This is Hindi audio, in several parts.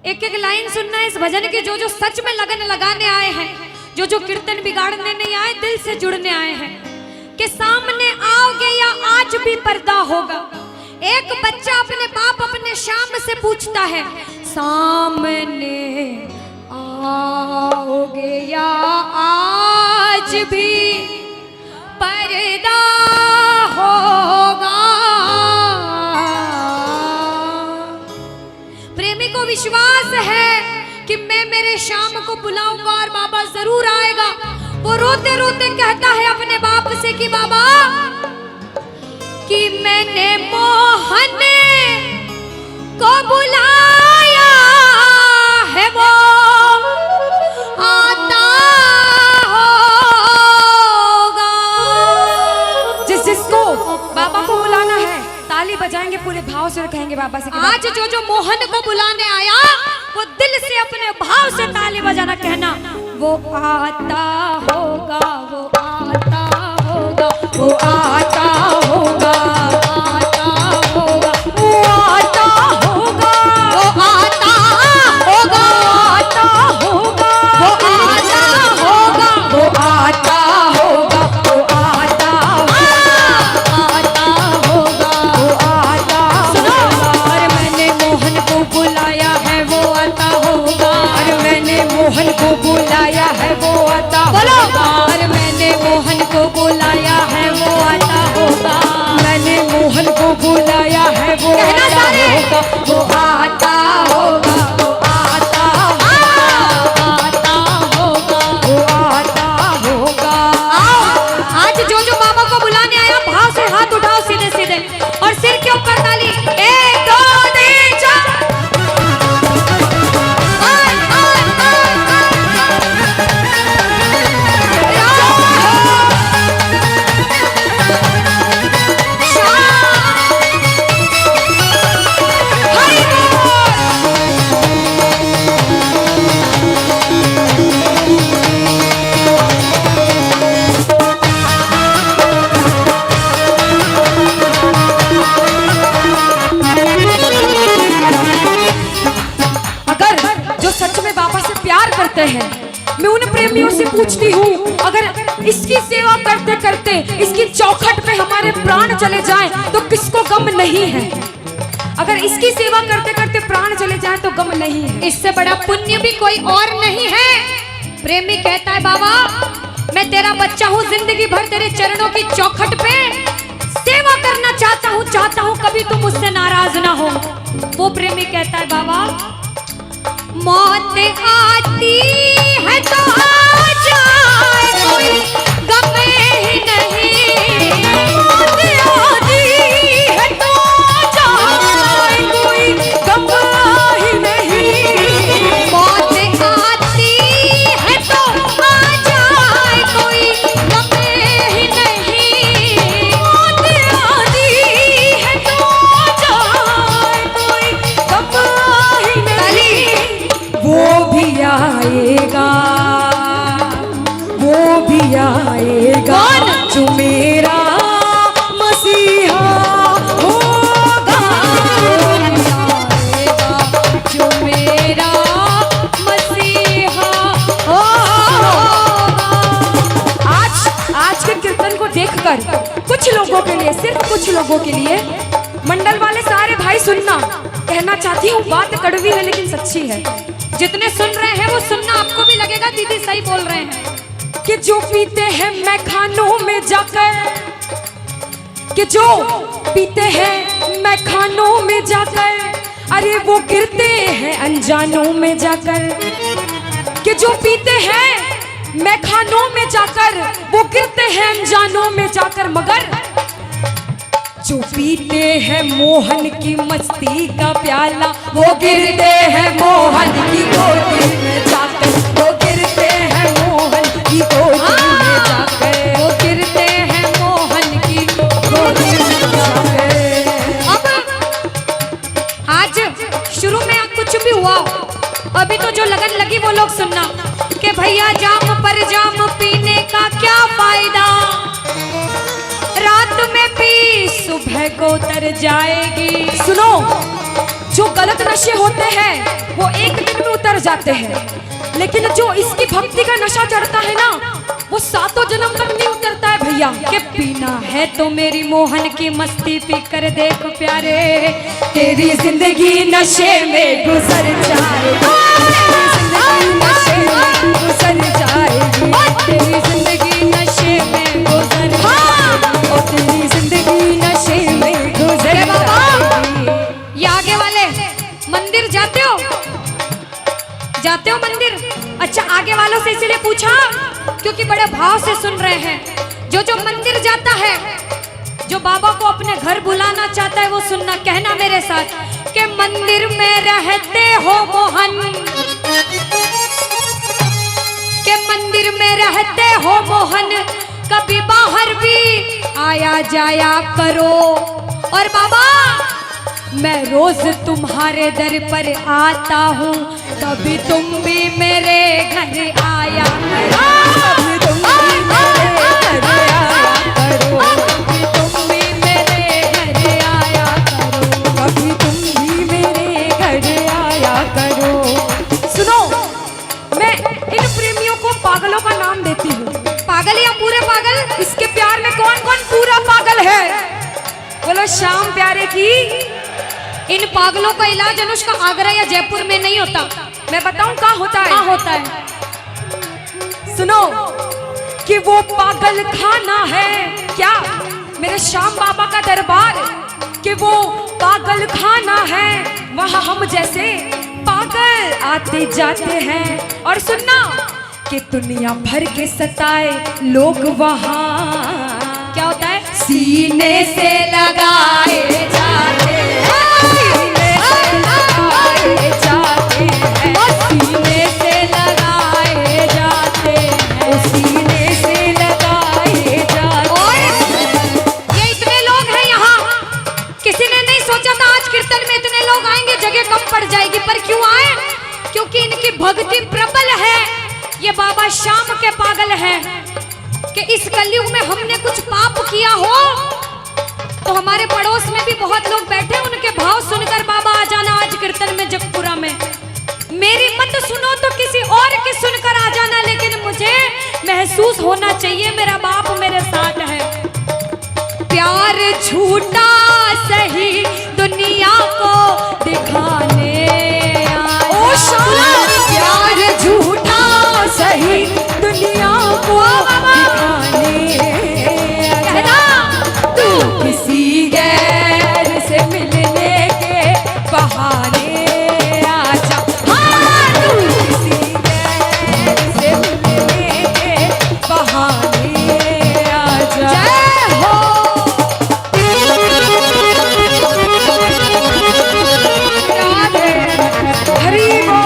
एक एक लाइन सुनना है इस भजन की। जो जो सच में लगन लगाने आए हैं, जो जो कीर्तन बिगाड़ने नहीं आए, दिल से जुड़ने आए हैं, कि सामने आओगे या आज भी पर्दा होगा। एक बच्चा अपने बाप अपने शाम से पूछता है, सामने आओगे या आज भी पर्दा होगा। प्रेमी को विश्वास है कि मैं मेरे शाम को बुलाऊंगा और बाबा जरूर आएगा। वो रोते रोते कहता है अपने बाप से कि बाबा, कि मैंने मोहन को बुलाया है, वो आता होगा। जिसको बाबा को बुलाना है ताली बजाएंगे, पूरे भाव से कहेंगे बाबा से। आज जो जो मोहन को बुलाने आया, वो दिल से अपने भाव से ताली बजाना, कहना वो आता होगा, वो आता होगा, वो आता होगा, आता होगा, वो आता होगा, वो आता होगा, आता होगा, वो आता होगा, वो आता होगा, वो आता होगा, वो आता होगा। और मैंने मोहन को बुलाया है, वो आता होगा। और मैंने मोहन को बुलाया है, वो आता होगा। और मैंने मोहन को बुलाया है, वो आता होगा। मैंने मोहन को बुलाया है, वो आता होगा, वो आता होगा, वो आता होगा, वो आता होगा। आज जो जो बाबा को बुलाने आया, भाव से हाथ उठाओ सीधे सीधे और सिर के ऊपर ताली। 1 2 3 4। हैं, मैं उन प्रेमियों से पूछती हूँ, अगर इसकी सेवा करते करते इसकी चौखट पे हमारे प्राण चले जाएं तो किसको गम नहीं है? अगर इसकी सेवा करते करते प्राण चले जाएं तो गम नहीं है। इससे बड़ा पुण्य भी कोई और नहीं है। प्रेमी कहता है, बाबा मैं तेरा बच्चा हूँ, जिंदगी भर तेरे चरणों की चौखट पे सेवा करना चाहता हूँ, कभी तुम मुझसे नाराज ना हो। वो प्रेमी कहता है, बाबा मौत आती है तो आ जाए, कोई गम ही नहीं। मौत आती है तो आ जाए, कोई गम ही नहीं। मौत आती है तो आ जाए, कोई गम ही नहीं। मौत आती है तो आ जाए, कोई गम ही नहीं। वो भी आएगा, वो भी आएगा जो मेरा मसीहा होगा। आएगा जो मेरा मसीहा होगा। आज के कीर्तन को देखकर कुछ लोगों के लिए, सिर्फ कुछ लोगों के लिए, मंडल वाले सारे भाई सुनना, कहना चाहती हूँ, बात कड़वी है लेकिन सच्ची है। जितने सुन रहे हैं वो सुनना, आपको भी लगेगा दीदी सही बोल रहे हैं। कि जो पीते हैं मैखानों में जाकर, कि जो पीते हैं मैखानों में जाकर, अरे वो गिरते हैं अनजानों में जाकर। कि जो पीते हैं मैखानों में जाकर, वो गिरते हैं अनजानों में जाकर। मगर जो पीते हैं मोहन की मस्ती का प्याला, वो गिरते हैं मोहन की गोदी में जाकर। वो गिरते हैं मोहन की गोदी में जाकर। वो गिरते हैं मोहन की गोदी में जाकर। अब आज शुरू में कुछ भी हुआ, अभी तो जो लगन लगी वो लोग सुनना, कि भैया जाम पर जाम पीने का क्या फायदा, रात में पी सुबह को तर जाएगी। सुनो, जो गलत नशे होते हैं वो एक दिन में उतर जाते हैं, लेकिन जो इसकी भक्ति का नशा चढ़ता है ना वो सातों जन्म तक नहीं उतरता है भैया। के पीना है तो मेरी मोहन की मस्ती पी कर देख प्यारे, तेरी जिंदगी नशे में गुजर जाएगी, तेरी जिंदगी नशे में गुजर जाएगी, और तेरी जिंदगी नशे में गुजर जाएगी। ये आगे वाले मंदिर जाते हो मंदिर? अच्छा, आगे वालों से इसीलिए पूछा क्योंकि बड़े भाव से सुन रहे हैं। जो मंदिर जाता है, जो बाबा को अपने घर बुलाना चाहता है, वो सुनना, कहना मेरे साथ कि मंदिर में रहते हो मोहन, के मंदिर में रहते हो मोहन, कभी बाहर भी आया जाया करो। और बाबा, मैं रोज तुम्हारे दर पर आता हूँ, कभी तुम भी मेरे घर आया करो, कभी तुम भी मेरे घर आया करो, कभी तुम भी मेरे घर आया करो, कभी तुम भी मेरे घर आया करो। सुनो, मैं इन प्रेमियों को पागलों का नाम देती हूँ। पागल या पूरे पागल? इसके प्यार में कौन कौन पूरा पागल है? बोलो श्याम प्यारे की। इन पागलों का इलाज अनुष्का आगरा या जयपुर में नहीं होता। मैं बताऊं कहाँ होता है? कहाँ होता है? सुनो कि वो पागल खाना है क्या मेरे श्याम बाबा का दरबार, कि वो पागल खाना है, वहाँ हम जैसे पागल आते जाते हैं। और सुनना कि दुनिया भर के सताए लोग वहाँ क्या होता है, सीने से लगाए जाते हैं, सीने से लगाए जाते हैं, सीने से लगाए जाते हैं, सीने से लगाए जाते हैं। ये इतने लोग हैं यहाँ, किसी ने नहीं सोचा था आज कीर्तन में इतने लोग आएंगे, जगह कम पड़ जाएगी, पर क्यों आए? क्योंकि इनकी भक्ति प्रबल है। ये बाबा श्याम के पागल हैं कि इस कलयुग में हमने कुछ पाप किया हो तो हमारे पड़ोस में भी बहुत लोग बैठे, उनके भाव सुनकर बाबा आ जाना आज कीर्तन में जगपुरा में। मेरी मत सुनो तो किसी और की सुनकर आ जाना, लेकिन मुझे महसूस होना चाहिए मेरा बाप मेरे साथ है। प्यार झूठा सही दुनिया को दिखाने ओ शाम, प्यार झूठा सही दुनिया को दिखाने आया, तू किसी गैर से मिलने के बहाने आजा, हाँ तू किसी गैर से मिलने के बहाने आजा। जय हो। हरि बोल।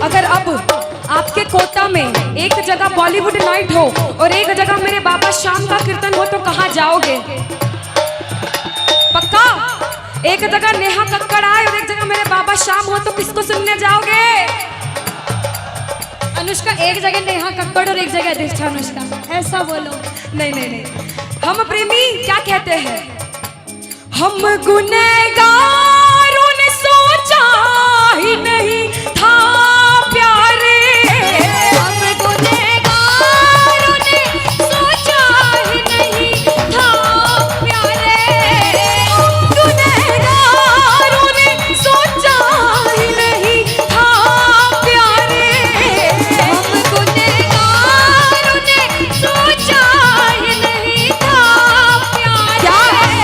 अगर अब आपके कोटा में एक जगह बॉलीवुड नाइट हो और एक जगह मेरे बाबा श्याम का कीर्तन हो तो कहाँ जाओगे? पक्का? एक जगह नेहा कक्कड़ आए और एक जगह मेरे बाबा श्याम हो तो किसको सुनने जाओगे? अनुष्का, एक जगह नेहा कक्कड़ और एक जगह अधिष्ठा अनुष्का, ऐसा बोलो। नहीं नहीं नहीं, हम प्रेमी क्या कहते हैं, हम गुनहगारों ने सोचा ही नहीं था प्यारे, हम गुनहगारों ने सोचा ही नहीं था प्यारे, गुनहगारों ने सोचा ही नहीं था प्यारे, हम गुनहगारों ने सोचा ही नहीं था प्यारे।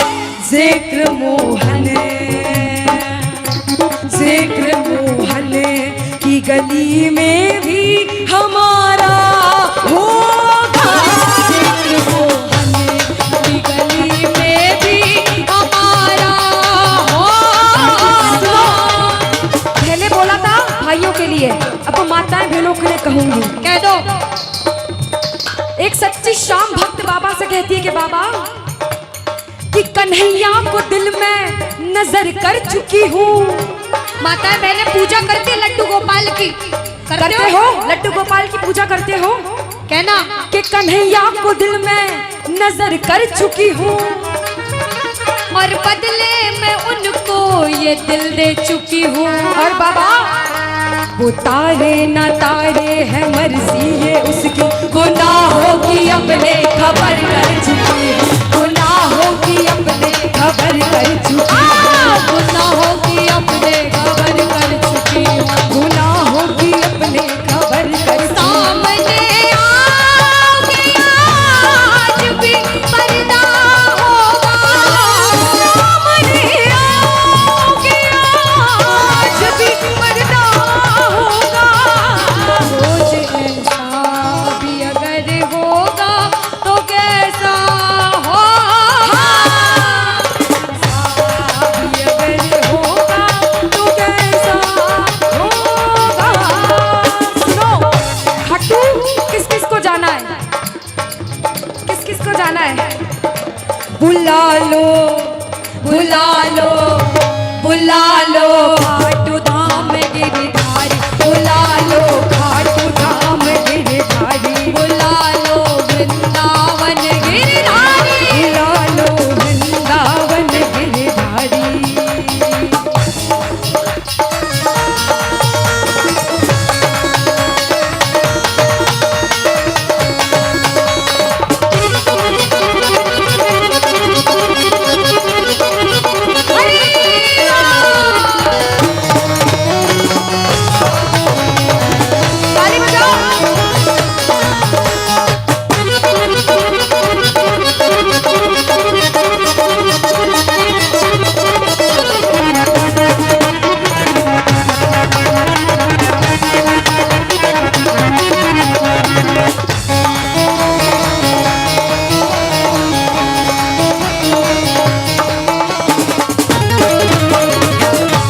गली में भी हमारा होगा, वो हमें गली में भी हमारा होगा। पहले बोला था भाइयों के लिए, अब माताएं बहनों के लिए कहूंगी। कह दो। एक सच्ची शाम भक्त बाबा से कहती है कि बाबा कि कन्हैया को दिल में नजर कर चुकी हूँ। माताएं बहनें पूजा करते लड्डू गोपाल की, करते हो? लड्डू गोपाल की पूजा करते हो? कहना कि कन्हैया को दिल में नजर कर चुकी हूँ, और बदले में उनको ये दिल दे चुकी हूँ। और बाबा वो तारे ना तारे है मर्जी ये उसकी, गुनाहों की अपने खबर कर चुकी है, गुनाहों की अपने खबर कर चुकी है।